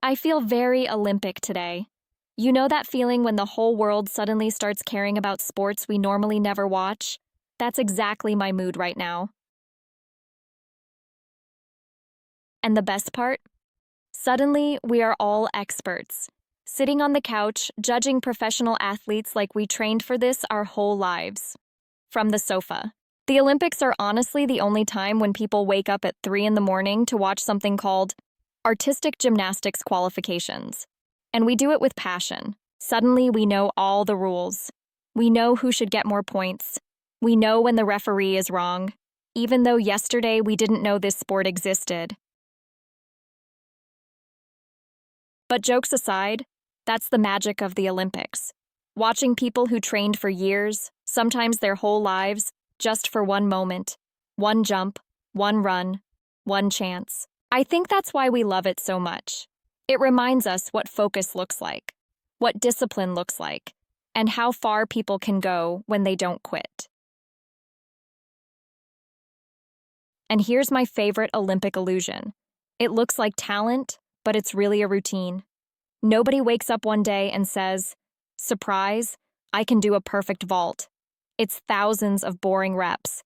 I feel very Olympic today. You know that feeling when the whole world suddenly starts caring about sports we normally never watch? That's exactly my mood right now. And the best part? Suddenly, we are all experts. Sitting on the couch, judging professional athletes like we trained for this our whole lives. From the sofa. The Olympics are honestly the only time when people wake up at 3 in the morning to watch something called artistic gymnastics qualifications. And we do it with passion. Suddenly, we know all the rules. We know who should get more points. We know when the referee is wrong, even though yesterday we didn't know this sport existed. But jokes aside, that's the magic of the Olympics. Watching people who trained for years, sometimes their whole lives, just for one moment, one jump, one run, one chance. I think that's why we love it so much. It reminds us what focus looks like, what discipline looks like, and how far people can go when they don't quit. And here's my favorite Olympic illusion. It looks like talent, but it's really a routine. Nobody wakes up one day and says, "Surprise, I can do a perfect vault." It's thousands of boring reps.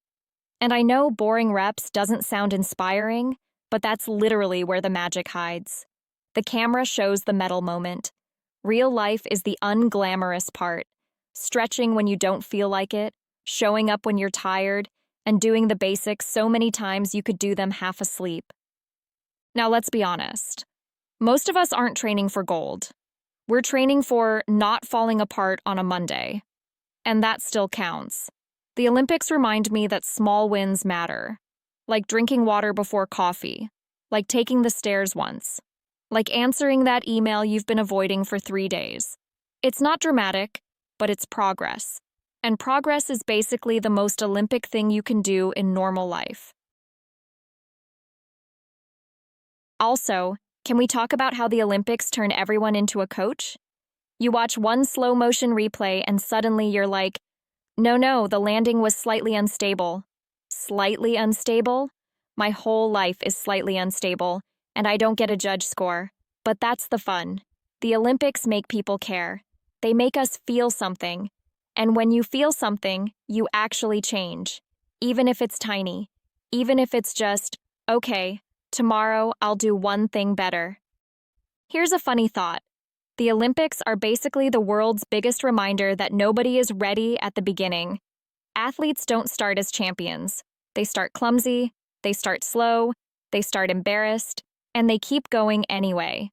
And I know boring reps doesn't sound inspiring, but that's literally where the magic hides. The camera shows the medal moment. Real life is the unglamorous part. Stretching when you don't feel like it, showing up when you're tired, and doing the basics so many times you could do them half asleep. Now let's be honest. Most of us aren't training for gold. We're training for not falling apart on a Monday. And that still counts. The Olympics remind me that small wins matter. Like drinking water before coffee. Like taking the stairs once. Like answering that email you've been avoiding for 3 days. It's not dramatic, but it's progress. And progress is basically the most Olympic thing you can do in normal life. Also, can we talk about how the Olympics turn everyone into a coach? You watch one slow motion replay and suddenly you're like, no, the landing was slightly unstable. Slightly unstable? My whole life is slightly unstable, and I don't get a judge score. But that's the fun. The Olympics make people care. They make us feel something. And when you feel something, you actually change. Even if it's tiny. Even if it's just, okay, tomorrow I'll do one thing better. Here's a funny thought. The Olympics are basically the world's biggest reminder that nobody is ready at the beginning. Athletes don't start as champions. They start clumsy, they start slow, they start embarrassed, and they keep going anyway.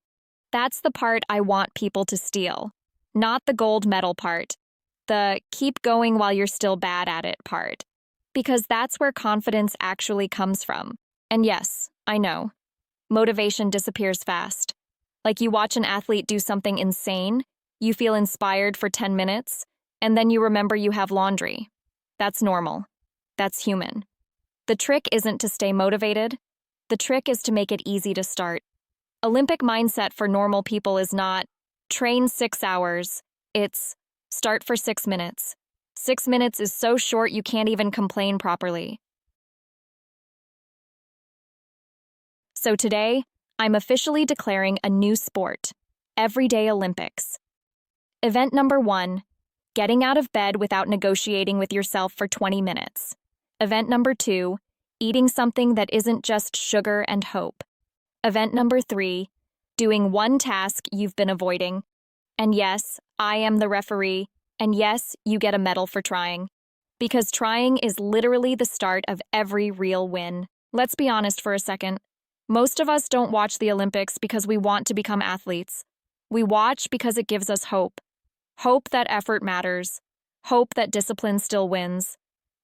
That's the part I want people to steal. Not the gold medal part. The keep going while you're still bad at it part. Because that's where confidence actually comes from. And yes, I know. Motivation disappears fast. Like you watch an athlete do something insane, you feel inspired for 10 minutes, and then you remember you have laundry. That's normal. That's human. The trick isn't to stay motivated. The trick is to make it easy to start. Olympic mindset for normal people is not train 6 hours. It's start for 6 minutes. 6 minutes is so short you can't even complain properly. So today, I'm officially declaring a new sport, Everyday Olympics. Event number 1, getting out of bed without negotiating with yourself for 20 minutes. Event number 2, eating something that isn't just sugar and hope. Event number 3, doing one task you've been avoiding. And yes, I am the referee, and yes, you get a medal for trying. Because trying is literally the start of every real win. Let's be honest for a second. Most of us don't watch the Olympics because we want to become athletes. We watch because it gives us hope. Hope that effort matters. Hope that discipline still wins.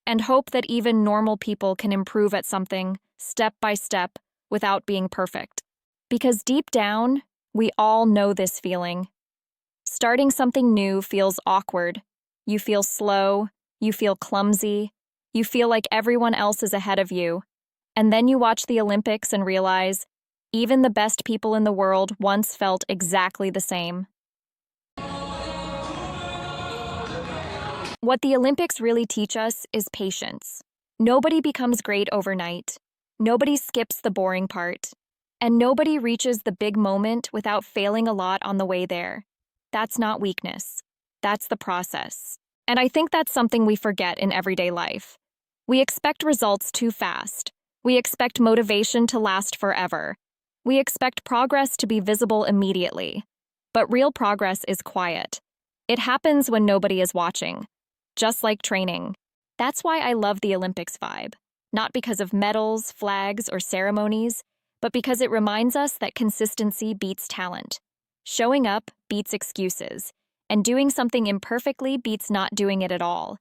And hope that even normal people can improve at something, step by step, without being perfect. Because deep down, we all know this feeling. Starting something new feels awkward. You feel slow. You feel clumsy. You feel like everyone else is ahead of you. And then you watch the Olympics and realize, even the best people in the world once felt exactly the same. What the Olympics really teach us is patience. Nobody becomes great overnight. Nobody skips the boring part. And nobody reaches the big moment without failing a lot on the way there. That's not weakness. That's the process. And I think that's something we forget in everyday life. We expect results too fast. We expect motivation to last forever. We expect progress to be visible immediately. But real progress is quiet. It happens when nobody is watching, just like training. That's why I love the Olympics vibe. Not because of medals, flags, or ceremonies, but because it reminds us that consistency beats talent. Showing up beats excuses, and doing something imperfectly beats not doing it at all.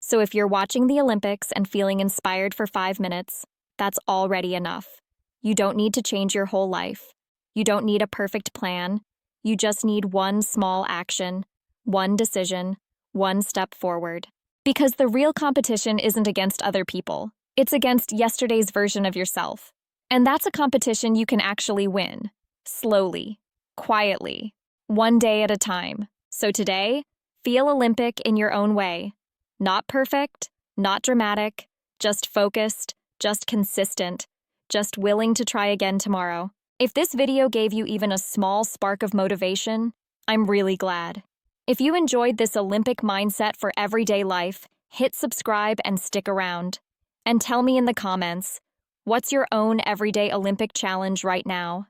So if you're watching the Olympics and feeling inspired for 5 minutes, that's already enough. You don't need to change your whole life. You don't need a perfect plan. You just need one small action, one decision, one step forward. Because the real competition isn't against other people. It's against yesterday's version of yourself. And that's a competition you can actually win. Slowly, quietly, one day at a time. So today, feel Olympic in your own way. Not perfect, not dramatic, just focused, just consistent, just willing to try again tomorrow. If this video gave you even a small spark of motivation, I'm really glad. If you enjoyed this Olympic mindset for everyday life, hit subscribe and stick around. And tell me in the comments, what's your own everyday Olympic challenge right now?